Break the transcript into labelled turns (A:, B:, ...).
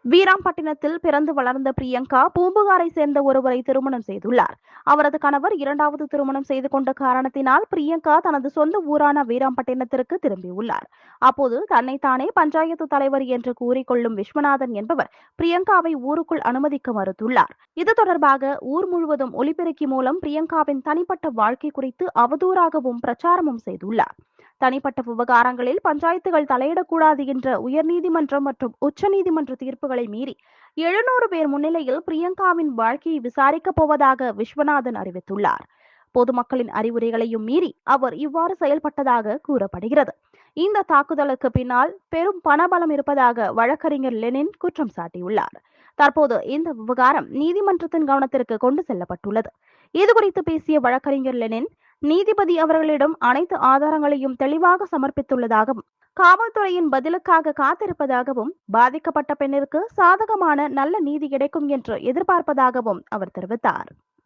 A: வீராம்பட்டினத்தில் பிறந்து வளர்ந்த பிரியங்கா பூம்புகாரை சேர்ந்த ஒருவரை திருமணம் செய்துள்ளார். அவரது கணவர் இரண்டாவது திருமணம் செய்து கொண்ட காரணத்தினால் பிரியங்கா தனது சொந்த ஊரான வீராம்பட்டினத்திற்கு திரும்பியுள்ளார். அப்போது தன்னைத்தானே பஞ்சாயத்து தலைவர் என்று கூறிக்கொள்ளும் விஸ்வநாதன் என்பவர் பிரியங்காவை ஊருக்குள் அனுமதிக்க மறுத்துள்ளார். இது தொடர்பாக ஊர் முழுவதும் ஒலிபெருக்கி மூலம் பிரியங்காவின் தனிப்பட்ட வாழ்க்கை குறித்து அவதூறாகவும் பிரச்சாரமும் செய்துள்ளார். தனிப்பட்ட விவகாரங்களில் பஞ்சாயத்துகள் தலையிடக்கூடாது என்ற உயர்நீதிமன்றம் மற்றும் உச்சநீதிமன்ற தீர்ப்புகளை மீறி 700 பேர் முன்னிலையில் பிரியங்காவின் வாழ்க்கையை விசாரிக்கப் போவதாக விஸ்வநாதன் அறிவித்துள்ளார். பொதுமக்களின் அறிவுரைகளையும் மீறி அவர் இவ்வாறு செயல்பட்டதாக கூறப்படுகிறது. இந்த தாக்குதலுக்கு பின்னால் பெரும் பணபலம் இருப்பதாக வழக்கறிஞர் லெனின் குற்றம் சாட்டியுள்ளார். தற்போது இந்த விவகாரம் நீதிமன்றத்தின் கவனத்திற்கு கொண்டு செல்லப்பட்டுள்ளது. இதுகுறித்து பேசிய வழக்கறிஞர் லெனின், நீதிபதி அவர்களிடம் அனைத்து ஆதாரங்களையும் தெளிவாக சமர்ப்பித்துள்ளதாகவும், காவல்துறையின் பதிலுக்காக காத்திருப்பதாகவும், பாதிக்கப்பட்ட பெண்ணிற்கு சாதகமான நல்ல நீதி கிடைக்கும் என்று எதிர்பார்ப்பதாகவும் அவர் தெரிவித்தார்.